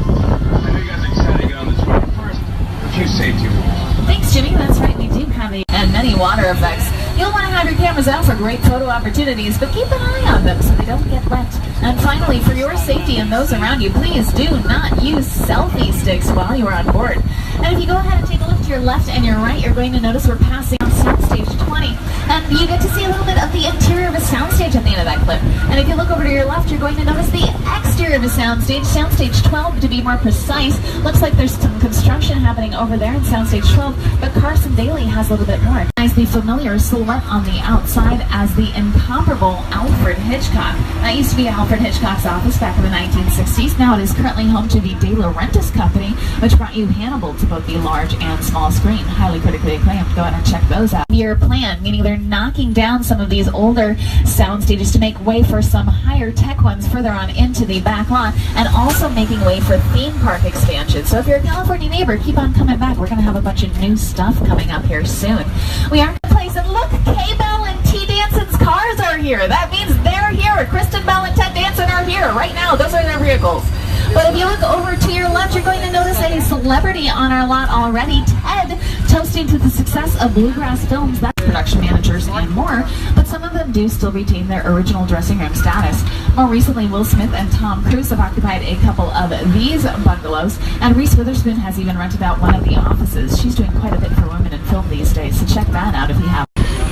know you guys are excited to get on this ride. First, what you say to your wall? Thanks, Jimmy. That's right. We do have and many water effects. You'll want to have your cameras out for great photo opportunities, but keep an eye on them so they don't get wet. And finally, for your safety and those around you, please do not use selfie sticks while you're on board. And if you go ahead and take a look to your left and your right, you're going to notice we're passing on Soundstage 20. And you get to see a little bit of the interior of a soundstage at the end of that clip. And if you look over to your left, you're going to notice the exterior of a soundstage, Soundstage 12 to be more precise. Looks like there's some construction happening over there in Soundstage 12, but Carson Daly has a little bit more. Nice, the familiar silhouette on the outside as the incomparable Alfred Hitchcock. That used to be Alfred Hitchcock's office back in the 1960s. Now it is currently home to the De Laurentiis Company, which brought you Hannibal to both the large and small screen. Highly critically acclaimed. Go ahead and check those out. Your plan, meaning they're knocking down some of these older sound stages to make way for some higher tech ones further on into the back lot, and also making way for theme park expansion. So if you're a California neighbor, keep on coming back. We're going to have a bunch of new stuff coming up here soon. We are in place, and look, K-Bell and T. Danson's cars are here. That means they're here. Kristen Bell and Ted Danson are here right now. Those are their vehicles. But if you look over to your left, you're going to notice a celebrity on our lot already. Ted, toasting to the success of Bluegrass Films, that's production managers and more, but some of them do still retain their original dressing room status. More recently, Will Smith and Tom Cruise have occupied a couple of these bungalows, and Reese Witherspoon has even rented out one of the offices. She's doing quite a bit for women in film these days, so check that out if you have.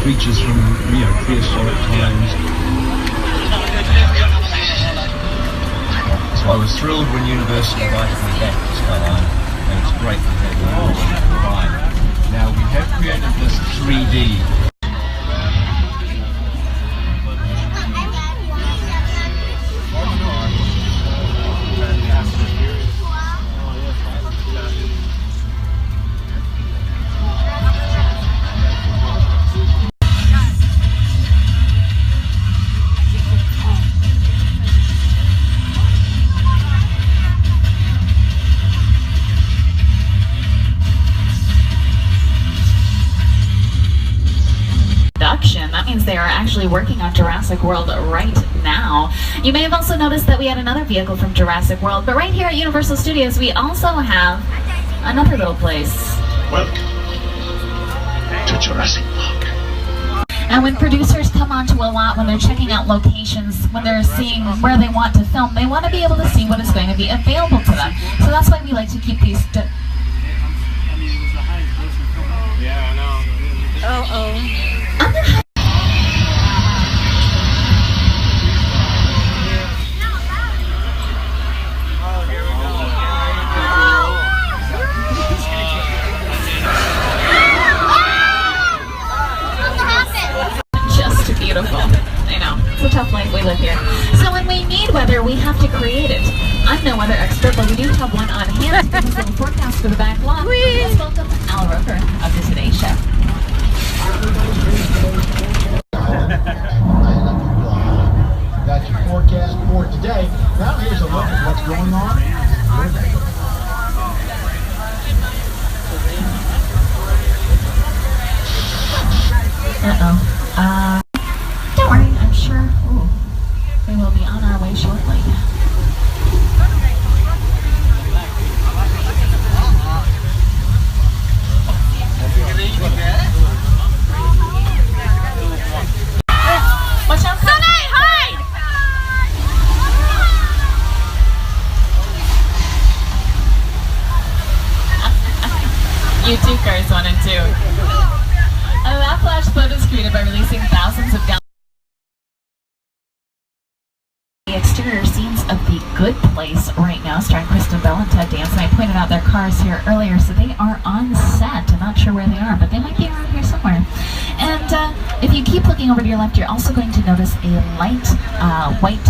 Creatures from, prehistoric times. So I was thrilled when Universal invited me back to Skyline, and it's great that they will provide. Now we have created this 3D. That means they are actually working on Jurassic World right now. You may have also noticed that we had another vehicle from Jurassic World, but right here at Universal Studios, we also have another little place. Welcome to Jurassic Park. And when producers come onto a lot, when they're checking out locations, when they're seeing where they want to film, they want to be able to see what is going to be available to them. So that's why we like to keep these... Yeah, I know. I'm gonna beautiful. I know. It's a tough life we live here. So when we need weather, we have to create it. I'm no weather expert, but we do have one on hand. This is a little forecast for the back lot. Let's welcome Al Roker of the Today Show. That's your forecast for today. Now here's a look at what's going on. Don't worry, I'm sure we will be on our way shortly. Watch out, Sunny, hide! You too, Cars 1 and 2. That flash flood is created by releasing thousands of gallons. The exterior scenes of The Good Place right now, starring Kristen Bell and Ted Danson. I pointed out their cars here earlier, so they are on set. I'm not sure where they are, but they might be around here somewhere. And if you keep looking over to your left, you're also going to notice a light white.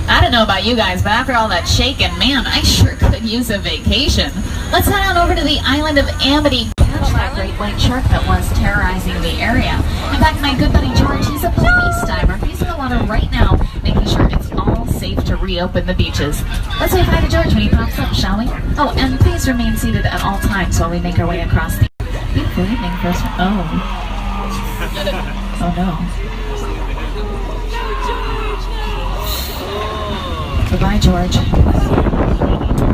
I don't know about you guys, but after all that shaking, man, I sure could use a vacation. Let's head on over to the island of Amity. Catch that great white shark that was terrorizing the area. In fact, my good buddy George, he's a police diver. He's in the water right now, making sure it's all safe to reopen the beaches. Let's say hi to George when he pops up, shall we? Oh, and please remain seated at all times while we make our way across the beautiful evening first. Oh. Oh no. Goodbye, George.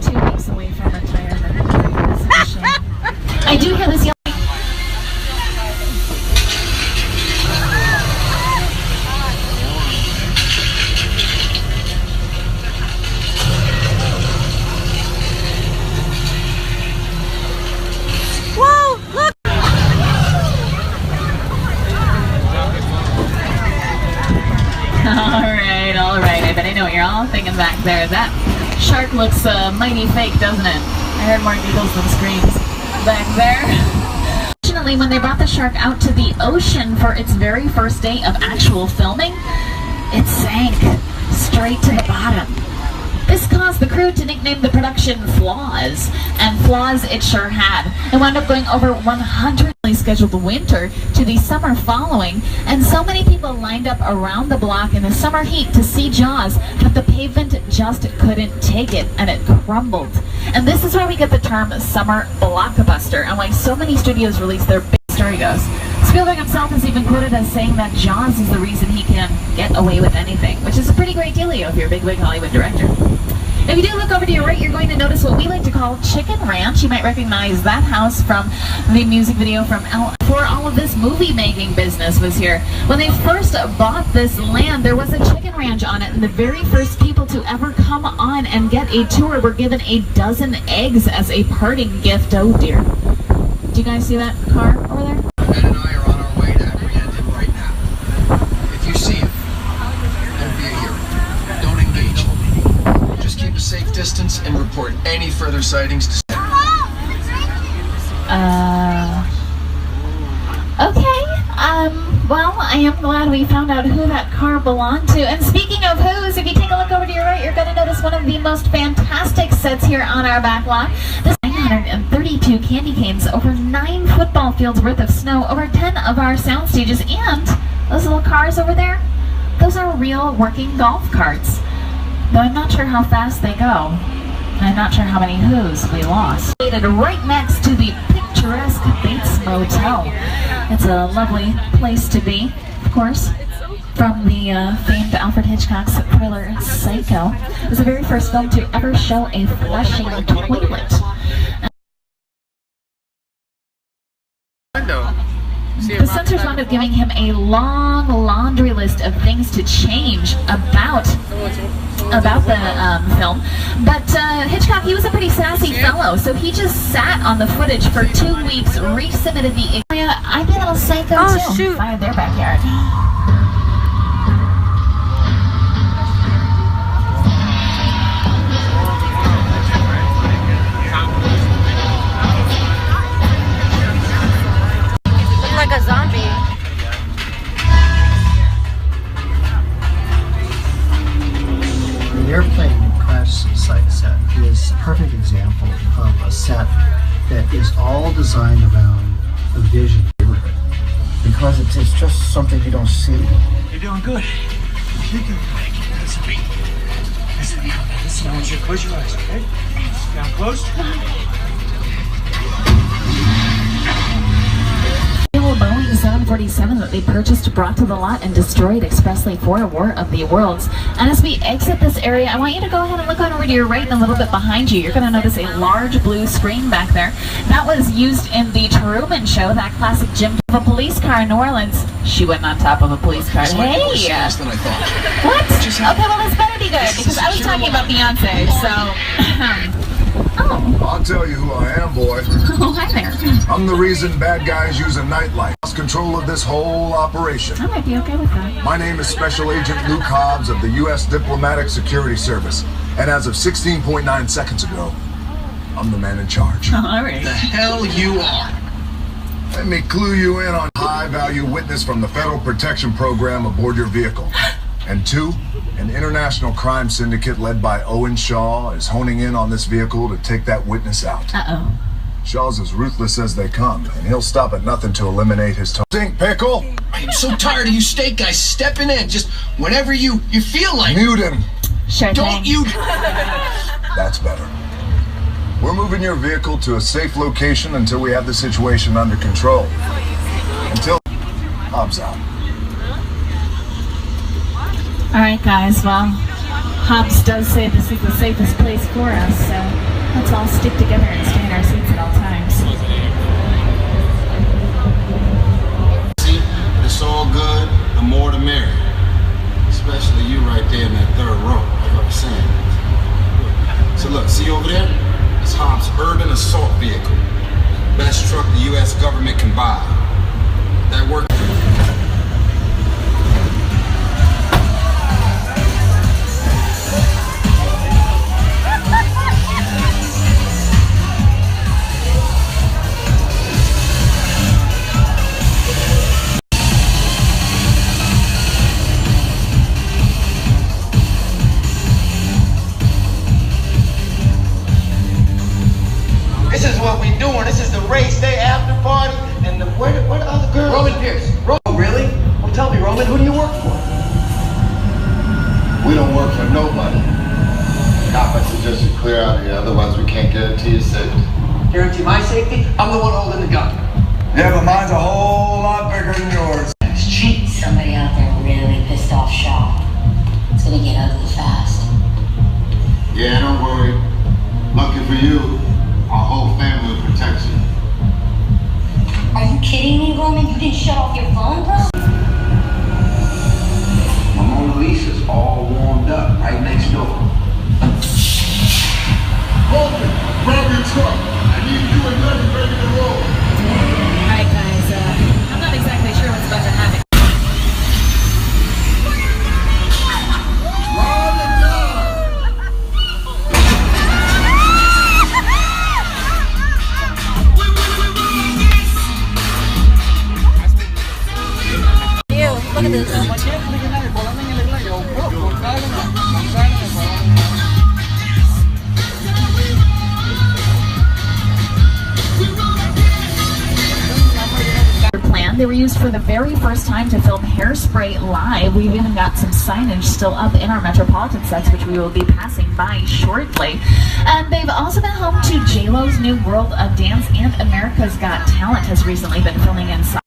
2 weeks away from retirement. That's a shame. I do hear this yelling. All right. I bet I know what you're all thinking back there. That shark looks mighty fake, doesn't it? I heard more giggles than screams back there. Fortunately, when they brought the shark out to the ocean for its very first day of actual filming, it sank straight to the bottom. This caused the crew to nickname the production Flaws, and flaws it sure had. It wound up going over 100 scheduled winter to the summer following, and so many people lined up around the block in the summer heat to see Jaws, but the pavement just couldn't take it, and it crumbled. And this is where we get the term summer blockbuster, and why so many studios release their big story goes. Spielberg himself is even quoted as saying that Jaws is the reason he can get away with anything, which is a pretty great dealio if you're a big Hollywood director. If you do look over to your right, you're going to notice what we like to call Chicken Ranch. You might recognize that house from the music video from before all of this movie-making business was here. When they first bought this land, there was a chicken ranch on it, and the very first people to ever come on and get a tour were given a dozen eggs as a parting gift. Oh dear. Do you guys see that car over there? Ben and I are on our way to apprehend him right now. If you see him, don't be a hero. Don't engage. Just keep a safe distance and report any further sightings to... Okay. Well, I am glad we found out who that car belonged to. And speaking of whose, if you take a look over to your right, you're going to notice one of the most fantastic sets here on our backlot. This 932 candy canes, over 9 football fields worth of snow, over 10 of our sound stages, and those little cars over there, those are real working golf carts. Though I'm not sure how fast they go. I'm not sure how many who's we lost. Right next to the picturesque Bates Motel. It's a lovely place to be, of course, from the famed Alfred Hitchcock's thriller Psycho. It was the very first film to ever show a flushing toilet. The censors wound up giving him a long laundry list of things to change about the film, but Hitchcock, he was a pretty sassy fellow, so he just sat on the footage for 2 weeks, resubmitted the... I did a little Psycho too. Shoot. Find their backyard. Like a zombie. The airplane crash site set is a perfect example of a set that is all designed around a vision. Because it's just something you don't see. You're doing good. You're doing good. Listen to me. Listen, I want you to close your eyes, okay? Down close. Boeing 747 that they purchased, brought to the lot, and destroyed expressly for War of the Worlds. And as we exit this area, I want you to go ahead and look on over to your right and a little bit behind you. You're going to notice a large blue screen back there. That was used in the Truman Show, that classic Jim of a police car in New Orleans. She went on top of a police car. Hey! Than I thought. What? Okay, well this better be good, because I was talking about Beyonce, so... Oh. I'll tell you who I am, boy. Oh, hi there. I'm the reason bad guys use a nightlight. Lost control of this whole operation. I might be okay with that. My name is Special Agent Luke Hobbs of the U.S. Diplomatic Security Service. And as of 16.9 seconds ago, I'm the man in charge. All right. The hell you are. Let me clue you in on high-value witness from the Federal Protection Program aboard your vehicle. And 2, an international crime syndicate led by Owen Shaw is honing in on this vehicle to take that witness out. Uh-oh. Shaw's as ruthless as they come, and he'll stop at nothing to eliminate his stink pickle. I'm so tired of you state guys stepping in just whenever you feel like... Mute him. Sure Don't thing. you... That's better. We're moving your vehicle to a safe location until we have the situation under control. Until... Hobbs out. Alright guys, well, Hobbs does say this is the safest place for us, so let's all stick together and stay in our seats at all times. See, it's all good, the more the merrier. Especially you right there in that third row, like I was saying. So look, see over there? It's Hobbs' urban assault vehicle. Best truck the U.S. government can buy. That work. This is what we doing. This is the race day after party. And where the other girls? Roman Pierce. Oh, really? Well, tell me, Roman, who do you work for? We don't work for nobody. Cop, I suggest you clear out of here, otherwise we can't guarantee your safety. Guarantee my safety? I'm the one holding the gun. Yeah, but mine's a whole lot bigger than yours. Somebody out there really pissed off Shaw. It's gonna get ugly fast. Yeah, don't worry. Lucky for you, our whole family will protect you. Are you kidding me, Roman? You didn't shut off your phone, bro? My Mona Lisa's all warmed up right next door. Roman, grab your truck. I need you and Lenny ready to roll. Alright guys, I'm not exactly sure what's about to happen. Look at this. They were used for the very first time to film Hairspray live. We've even got some signage still up in our Metropolitan sets, which we will be passing by shortly. And they've also been home to J-Lo's new World of Dance, and America's Got Talent has recently been filming inside.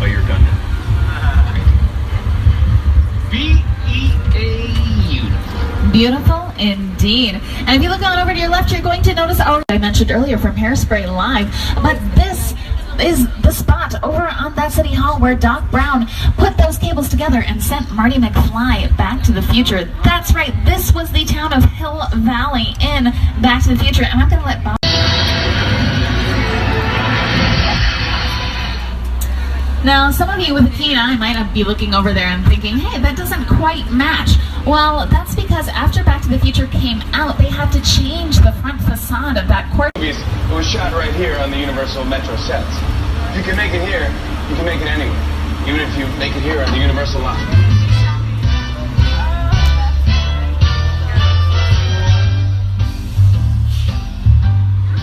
Oh, you're done now. B-E-A-U. Beautiful indeed. And if you look on over to your left, you're going to notice our I mentioned earlier from Hairspray Live, but this is the spot over on that City Hall where Doc Brown put those cables together and sent Marty McFly back to the future. That's right, this was the town of Hill Valley in Back to the Future, and I'm going to let Bob. Now, some of you with a keen eye might be looking over there and thinking, hey, that doesn't quite match. Well, that's because after Back to the Future came out, they had to change the front facade of that court. It was shot right here on the Universal Metro sets. If you can make it here, you can make it anywhere. Even if you make it here on the Universal line.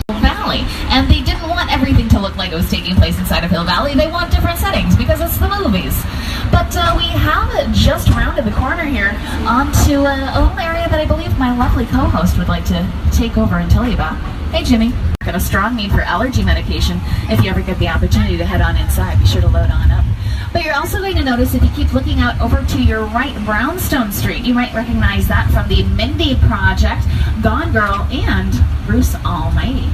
Valley, and they didn't want everything to look like it was taking place inside of Hill Valley. They want different settings because it's the movies. But we have just rounded the corner here onto a little area that I believe my lovely co-host would like to take over and tell you about. Hey Jimmy, got a strong need for allergy medication. If you ever get the opportunity to head on inside, be sure to load on up. But you're also going to notice if you keep looking out over to your right, Brownstone Street, you might recognize that from the Mindy Project, Gone Girl, and Bruce Almighty.